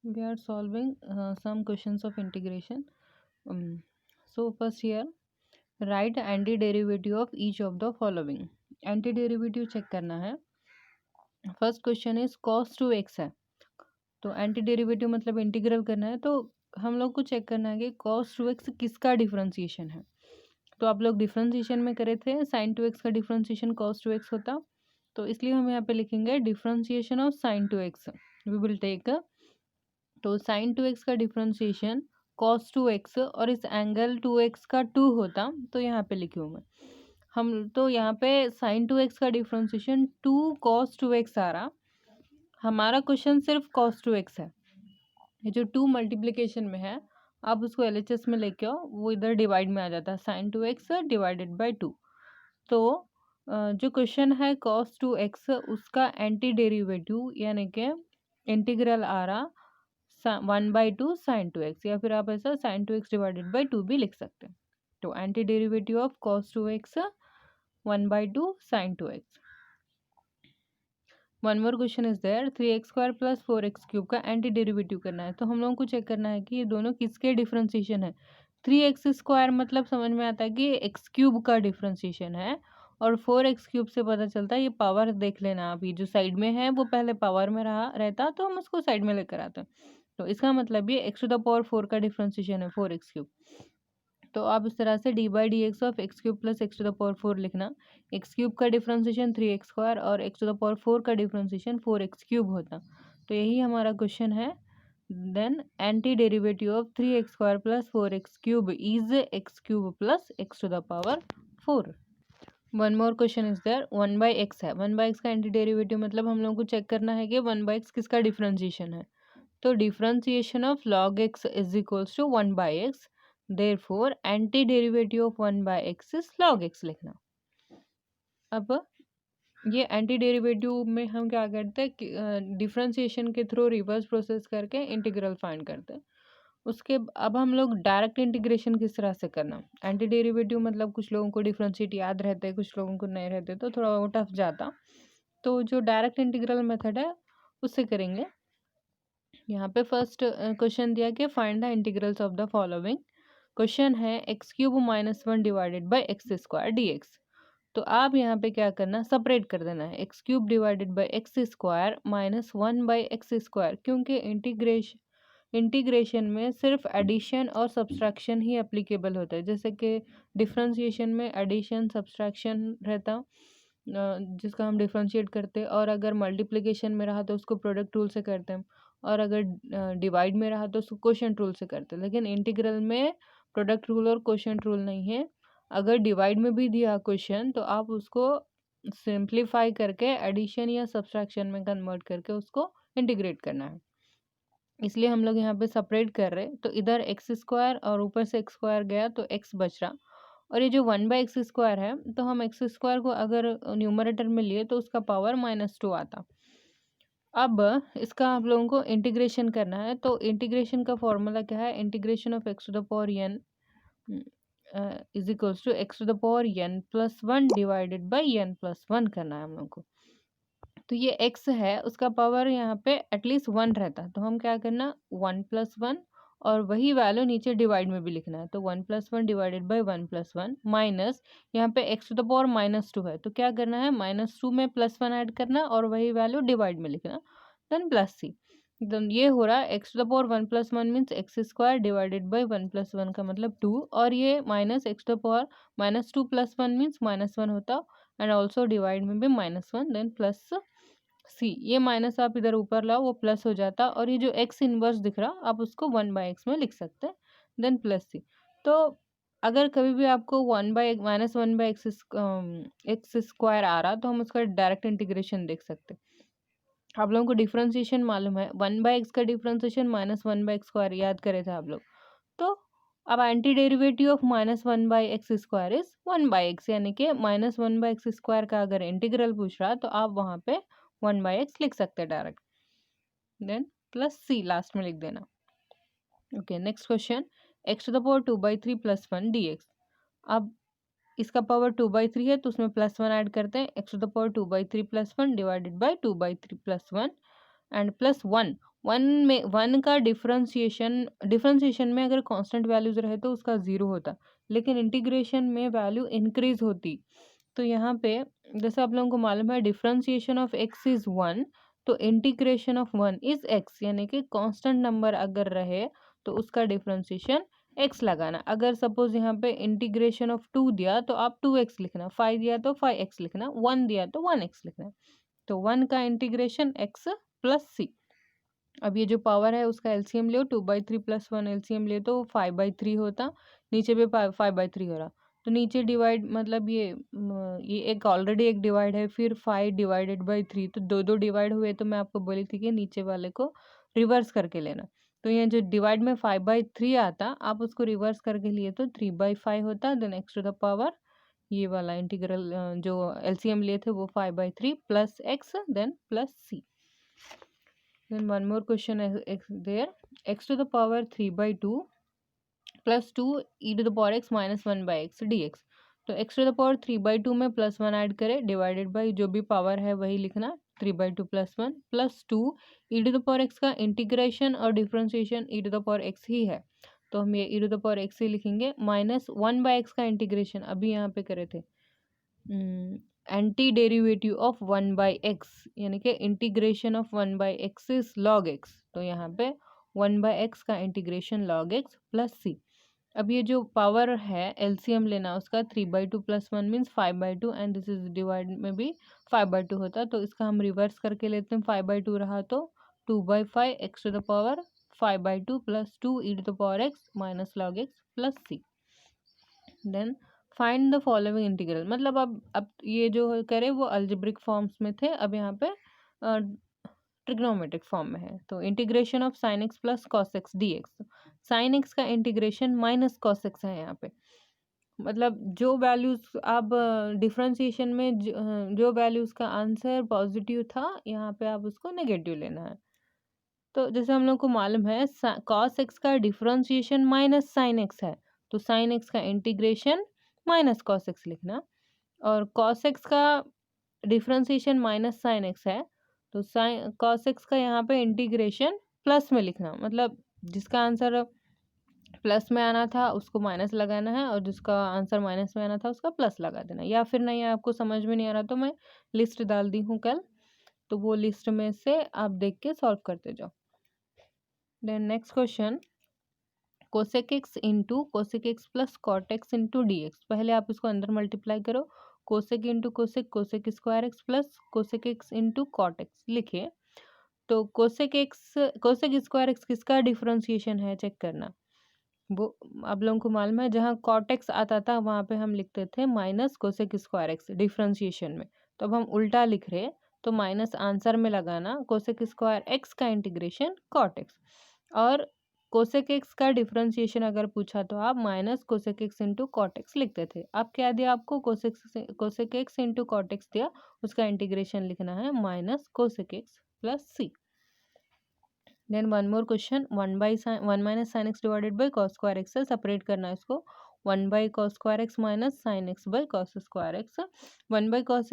We are solving some questions of integration. So first here, write antiderivative of each of the following. Antiderivative check करना है. First question is cos 2x है, तो antiderivative मतलब integral करना है. तो हम लोग को चेक करना है कि cos 2x किसका डिफरेंशिएशन है. तो आप लोग डिफरेंशिएशन में करे थे, sin 2x का डिफरेंशिएशन cos 2x होता, तो इसलिए हम यहाँ पे लिखेंगे differentiation of sin 2x. We will take, तो sin 2x का डिफरेंशिएशन cos 2x और इस एंगल 2x का 2 होता, तो यहाँ पे लिखी हूँ मैं. हम तो यहाँ पे sin 2x का डिफरेंशिएशन 2 cos 2x आ रहा. हमारा क्वेश्चन सिर्फ cos 2x है. ये जो 2 मल्टीप्लिकेशन में है, आप उसको LHS में लेके आओ, वो इधर डिवाइड में आ जाता है, sin 2x डिवाइडेड बाई 2. तो जो क्वेश्चन है cos 2x उसका एंटी डेरिवेटिव यानी कि इंटीग्रल आ रहा 1/2 sin 2x, या फिर आप ऐसा sin 2x डिवाइडेड बाई 2 भी लिख सकते हैं. तो anti derivative of cos 2x 1/2 sin 2x. One more question is there, 3x² plus 4x³ का एंटी डेरिवेटिव करना है. तो हम लोगों को चेक करना है कि ये दोनों किसके डिफरेंशिएशन है. 3x² मतलब समझ में आता है कि x³ का डिफरेंशिएशन है, और 4x³ से पता चलता है, ये पावर देख लेना आप, ये जो साइड में है वो पहले पावर में रहता, तो हम उसको साइड में लेकर आते हैं. तो इसका मतलब ये x⁴ का डिफरेंशिएशन है 4x³. तो आप इस तरह से d/dx of x³ plus x⁴ लिखना. x³ का डिफरेंशिएशन 3x² और x⁴ का डिफरेंशिएशन 4x³ होता. तो यही हमारा क्वेश्चन है. Then anti derivative of 3x² plus 4x³ is x³ plus x⁴. One more question is there, 1/x है. 1/x का एंटी डेरिवेटिव मतलब हम लोग को चेक करना है कि 1/x किसका डिफरेंशिएशन है. तो differentiation of log x is equals to 1/x. Therefore anti derivative of 1/x is log x लिखना. अब ये एंटी डेरिवेटिव में हम क्या करते हैं कि डिफरेंशिएशन के थ्रू रिवर्स प्रोसेस करके इंटीग्रल फाइंड करते हैं. उसके अब हम लोग डायरेक्ट इंटीग्रेशन किस तरह से करना. एंटी डेरिवेटिव मतलब कुछ लोगों को डिफरेंशिएट याद रहते हैं, कुछ लोगों को नहीं रहते, तो थोड़ा वो टफ जाता. तो जो डायरेक्ट इंटीग्रल मेथड है उससे करेंगे. यहाँ पे फर्स्ट क्वेश्चन दिया कि find the integrals of the following. Question है x³ - 1 divided by x² dx. तो आप यहाँ पे क्या करना, सेपरेट कर देना है, x³ divided by x² minus 1/x², क्योंकि इंटीग्रेशन में सिर्फ एडिशन और सब्सट्रैक्शन ही एप्लीकेबल होता है. जैसे कि डिफरेंशिएशन में एडिशन सब्सट्रैक्शन रहता, जिसका हम डिफरेंशिएट करते हैं, और अगर मल्टीप्लिकेशन में रहा तो उसको प्रोडक्ट रूल से करते हैं, और अगर डिवाइड में रहा तो उसको क्वोशिएंट रूल से करते हैं. लेकिन इंटीग्रल में प्रोडक्ट रूल और क्वोशिएंट रूल नहीं है. अगर डिवाइड में भी दिया क्वेश्चन तो आप उसको सिंप्लीफाई करके एडिशन या सब्सट्रैक्शन में कन्वर्ट करके उसको इंटीग्रेट करना है. इसलिए हम लोग यहाँ पे सेपरेट कर रहे हैं. तो इधर x² और ऊपर से x² गया तो x बच रहा, और ये जो 1/x² है, तो हम x² को अगर न्यूमरेटर में लिए तो उसका पावर -2 आता. अब इसका आप लोगों को इंटीग्रेशन करना है. तो इंटीग्रेशन का फॉर्मूला क्या है, integration of x⁴n is equals to x⁴n plus 1 divided by n+1 करना है हम लोग को. तो ये x है, उसका पावर यहाँ पे एटलीस्ट 1 रहता, तो हम क्या करना 1+1, और वही वैल्यू नीचे डिवाइड में भी लिखना है. तो 1+1 डिवाइडेड बाई 1+1 माइनस यहाँ पे x⁻² है, तो क्या करना है -2 में +1 ऐड करना और वही वैल्यू डिवाइड में लिखना, देन +c. तो ये हो रहा है x⁴1+1 means x² divided by 1+1 का मतलब 2, और ये माइनस x⁻² -2+1 मीन्स -1 होता, एंड ऑल्सो डिवाइड में भी -1, देन प्लस सी. ये माइनस आप इधर ऊपर लाओ, वो प्लस हो जाता, और ये जो एक्स इनवर्स दिख रहा आप उसको 1/x में लिख सकते हैं, देन प्लस सी. तो अगर कभी भी आपको -1/x² आ रहा तो हम उसका डायरेक्ट इंटीग्रेशन देख सकते हैं. आप लोगों को डिफरेंशिएशन मालूम है, 1/x का डिफरेंशिएशन -1/x² याद करे थे आप लोग. तो अब anti derivative of -1/x² is 1/x, यानी कि -1/x² का अगर इंटीग्रल पूछ रहा तो आप वहाँ पे 1/x लिख सकते हैं डायरेक्ट, देन प्लस सी लास्ट में लिख देना. Okay, next question, x⁴ plus 1 dx. अब इसका पावर 2/3 है, तो उसमें +1 ऐड करते हैं, x⁴ 2/3 plus 1 divided by 2/3 plus 1 and plus 1. One का डिफरेंशिएशन में अगर कांस्टेंट वैल्यूज रहे तो उसका ज़ीरो होता, लेकिन इंटीग्रेशन में वैल्यू इंक्रीज होती। तो यहाँ पे जैसे आप लोगों को मालूम है differentiation of x is one, तो integration of one is x, यानी कि कांस्टेंट नंबर अगर रहे तो उसका डिफरेंशिएशन एक्स लगाना। अगर सपोज यहाँ पे इंटीग्रेशन ऑफ टू दिया तो आप टू एक्स लिखना, फाइव दिया तो फाइव एक्स लिखना, वन दिया तो वन एक्स लिखना। तो वन का इंटीग्रेशन एक्स प्लस सी। अब ये जो पावर है उसका एलसीएम ले, 2/3 प्लस 1 एलसीएम ले तो 5/3 होता, नीचे पे 5/3 हो रहा। तो नीचे डिवाइड मतलब ये एक ऑलरेडी एक डिवाइड है, फिर 5/3, तो दो दो डिवाइड हुए, तो मैं आपको बोली थी कि नीचे वाले को रिवर्स करके लेना। तो ये जो डिवाइड में 5/3 आता, आप उसको रिवर्स करके लिए तो 3/5 होता, then x to the power ये वाला इंटीग्रल जो एलसीएम लिए थे वो 5/3 plus x then plus c. Then one more question is there. X to the power 3/2 plus 2 e to the power x minus 1 by x dx. तो x to the power 3/2 में plus one add करें, divided by जो भी power है वही लिखना, 3/2 plus one plus 2 e to the power x का integration और differentiation e to the power x ही है, तो हम ये e to the power x ही लिखेंगे, माइनस 1 बाई एक्स का इंटीग्रेशन अभी यहाँ पे करे थे anti derivative of 1 by x, यानी कि integration of 1 by x is log x, तो यहाँ पे 1 बाई एक्स का इंटीग्रेशन लॉग एक्स प्लस सी। अब ये जो पावर है एलसीएम लेना उसका, 3/2 plus 1 means 5/2 and this is divide में भी 5/2 होता, तो इसका हम रिवर्स करके लेते हैं, 5/2 रहा तो 2/5 x to the power 5/2 plus 2 e to the power x minus log x plus c. Then find the following integral, मतलब अब ये जो करे वो अल्जेब्रिक फॉर्म्स में थे, अब यहाँ पे ट्रिग्नोमेट्रिक फॉर्म में है। तो integration of sine x plus cos x D x, sine x का इंटीग्रेशन माइनस कॉस एक्स है यहाँ पे, मतलब जो वैल्यूज आप डिफ्रेंशिएशन में जो वैल्यूज का आंसर पॉजिटिव था यहाँ पे आप उसको नेगेटिव लेना है। तो जैसे हम लोग को मालूम है कॉस एक्स का डिफ्रेंशिएशन माइनस साइन एक्स है, तो साइन एक्स का इंटीग्रेशन माइनस कॉस एक्स लिखना, और कॉस एक्स का डिफ्रेंशिएशन माइनस साइन एक्स है, तो साइन कॉस एक्स का यहाँ पे इंटीग्रेशन प्लस में लिखना, मतलब जिसका आंसर प्लस में आना था उसको माइनस लगाना है, और जिसका आंसर माइनस में आना था उसका प्लस लगा देना, या फिर नहीं आपको समझ में नहीं आ रहा तो मैं लिस्ट डाल दी हूँ कल, तो वो लिस्ट में से आप देख के सॉल्व करते जाओ। Then next question, cosec x into cosec x plus cot x into d x, पहले आप इसको अंदर मल्टीप्लाई करो, cosec into cosec cosec square x plus cosec x into cot x लिखे, तो cosec x cosec square x किसका differentiation है check करना, वो आप लोगों को मालूम है जहाँ कॉट एक्स आता था वहाँ पे हम लिखते थे minus cosec square x differentiation में, तो अब हम उल्टा लिख रहे, तो माइनस आंसर में लगाना, कोसेक स्क्वायर एक्स का इंटीग्रेशन कॉट एक्स, और कोसेक एक्स का डिफरेंशिएशन अगर पूछा तो आप minus cosec x into cot x लिखते थे। अब क्या दिया आपको, cosec x into cot x दिया, उसका इंटीग्रेशन लिखना है minus cosec x plus c. Then one more question, 1 minus sine x divided by cos square x से सेपरेट करना है इसको, 1 by cos square x minus sine x by cos square x, 1 by cos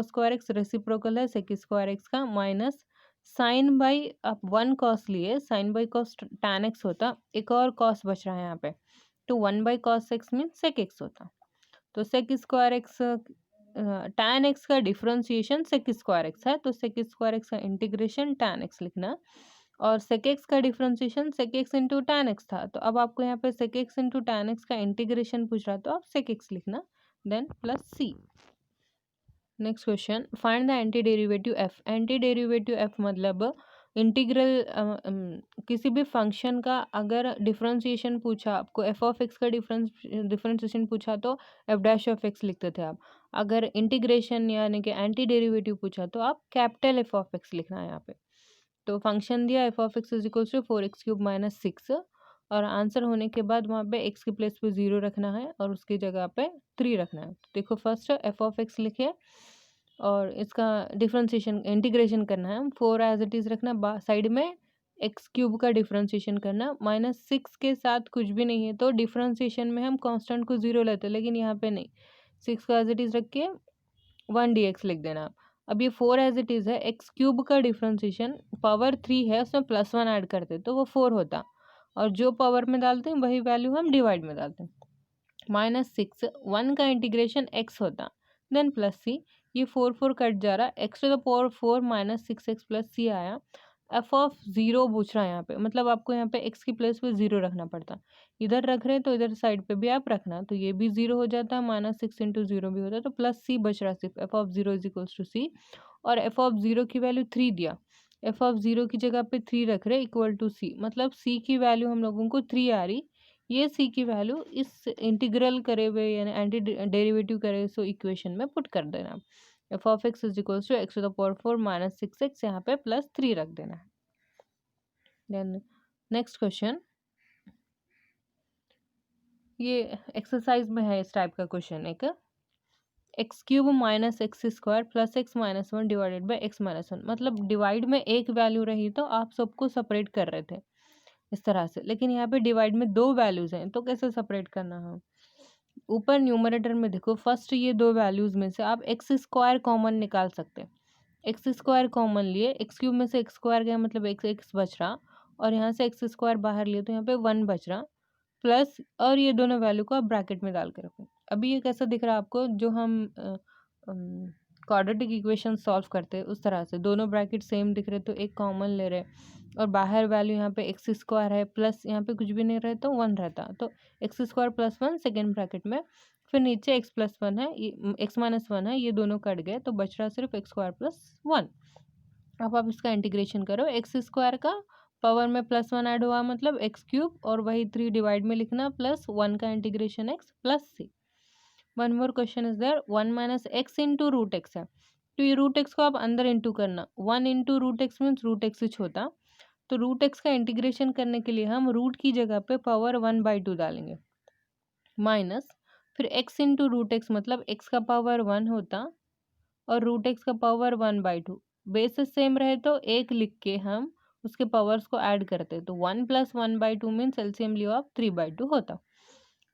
square x reciprocal है sec square x का, minus sine by आप 1 cos लिए, sine by cos tan x होता, एक और कॉस बच रहा है यहाँ पे, तो 1 by cos x mean sec x होता, तो sec square x tan x का डिफ्रेंशिएशन सेक स्क्वायर एक्स है, तो सेक स्क्वायर एक्स का इंटीग्रेशन टैन एक्स लिखना, और सेक एक्स का differentiation sec x into tan x था, तो अब आपको यहाँ पे sec x into tan x का इंटीग्रेशन पूछ रहा, तो आप सेक एक्स लिखना, then plus c. Next question, find the anti derivative F, anti derivative F मतलब इंटीग्रल किसी भी फंक्शन का अगर डिफ्रेंशिएशन पूछा आपको, एफ ऑफ एक्स का डिफ्रेंशिएशन पूछा तो एफ डैश ऑफ एक्स लिखते थे आप, अगर इंटीग्रेशन यानी कि एंटी डेरिवेटिव पूछा तो आप कैपिटल एफ ऑफ एक्स लिखना है यहाँ पे। तो फंक्शन दिया f of x is equals to 4x³ minus 6, और आंसर होने के बाद वहाँ पे एक्स की प्लेस पे 0 रखना है और उसकी जगह पे 3 रखना है। तो देखो फर्स्ट एफ ऑफ एक्स लिखे और इसका डिफ्रेंशिएशन इंटीग्रेशन करना है, 4 एज इट इज़ रखना, साइड में x³ का डिफ्रेंशिएशन करना, -6 के साथ कुछ भी नहीं है, तो डिफ्रेंशिएशन में हम कांस्टेंट को 0 लेते हैं, लेकिन यहाँ पे नहीं, 6 का एज इट इज़ रख के 1 dx लिख देना। अब ये 4 एज इट इज़ है, एक्स क्यूब का डिफ्रेंसिएशन पावर 3 है, उसमें +1 ऐड करते तो वो 4 होता, और जो पावर में डालते हैं वही वैल्यू हम डिवाइड में डालते हैं। -6 1 का इंटीग्रेशन x होता, देन +c, ये 4 4 कट जा रहा, x⁴ -6x+c आया। एफ ऑफ 0 पूछ रहा है यहाँ पे, मतलब आपको यहाँ पे x की प्लेस पे 0 रखना पड़ता, इधर रख रहे हैं तो इधर साइड पे भी आप रखना, तो ये भी 0 हो जाता, -6 × 0 भी होता है, तो +c बच रहा सिर्फ, एफ ऑफ 0 = c, और एफ ऑफ 0 की वैल्यू 3 दिया, एफ ऑफ 0 की जगह पे 3 रख रहे इक्वल टू c, मतलब c की वैल्यू हम लोगों को 3 आ रही, ये c की वैल्यू इस इंटीग्रल करे हुए यानी एंटी डेरिवेटिव करे सो इक्वेशन में पुट कर देना, F of x = x⁴ -6x, यहाँ पे +3 रख देना है। देन नेक्स्ट क्वेश्चन, ये एक्सरसाइज में है इस टाइप का क्वेश्चन, एक x³ - x² + x - 1 divided by x - 1, मतलब डिवाइड में एक वैल्यू रही तो आप सबको सेपरेट कर रहे थे इस तरह से, लेकिन यहाँ पे डिवाइड में दो वैल्यूज हैं तो कैसे सेपरेट करना है। ऊपर न्यूमरेटर में देखो, फर्स्ट ये दो वैल्यूज में से आप x² कॉमन निकाल सकते हैं, x² कॉमन लिए, x³ में से x² गया मतलब x बच रहा, और यहाँ से x² बाहर लिए तो यहाँ पे 1 बच रहा, प्लस, और ये दोनों वैल्यू को आप ब्रैकेट में डाल के रखो। अभी ये कैसा दिख रहा है आपको, जो हम क्वाड्रेटिक इक्वेशन सॉल्व करते हैं उस तरह से, दोनों ब्रैकेट सेम दिख रहे तो एक कॉमन ले रहे, और बाहर वैल्यू यहाँ पे x² है, प्लस यहाँ पे कुछ भी नहीं रहे तो 1 रहता, तो x² + 1 सेकेंड ब्रैकेट में, फिर नीचे x + 1 है, ये x - 1 है, ये दोनों कट गए तो बच रहा सिर्फ x² + 1। अब आप इसका इंटीग्रेशन करो, x² का पावर में +1 ऐड हुआ मतलब x³ और वही 3 डिवाइड में लिखना, प्लस 1 का integration x plus c। One more question is there, 1 - x × √x है, तो ये √x को आप अंदर इंटू करना, 1 × √x मीन्स √x होता, तो √x का इंटीग्रेशन करने के लिए हम रूट की जगह पे पावर 1/2 डालेंगे, माइनस, फिर x × √x मतलब x का पावर 1 होता, और √x का पावर 1/2, बेसिस सेम रहे तो एक लिख के हम उसके पावर्स को ऐड करते, तो 1 + 1/2 मीन्स एलसीएम लियो आप 3/2 होता।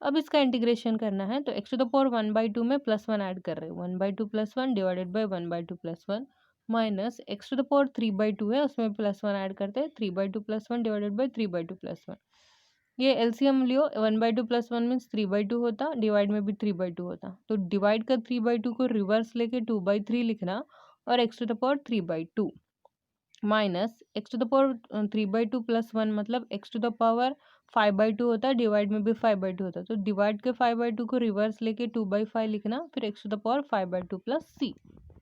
अब इसका इंटीग्रेशन करना है तो x⁴ 1/2 में +1 ऐड कर रहे हैं, 1/2 + 1 डिवाइडेड बाई 1/2 + 1, माइनस x⁴ 3/2 है, उसमें +1 ऐड करते हैं, 3/2 + 1 डिवाइडेड बाई 3/2 + 1, ये एलसीएम लियो, 1/2 + 1 मीन्स 3/2 होता, डिवाइड में भी 3/2 होता, तो डिवाइड का 3/2 को रिवर्स लेके 2/3 लिखना, और x⁴ 3/2 माइनस x⁴ 3/2 + 1 मतलब x⁴ 5/2 होता है, डिवाइड में भी 5/2 होता है, तो डिवाइड के 5/2 को रिवर्स लेके 2/5 लिखना, फिर x⁴ 5/2 + c।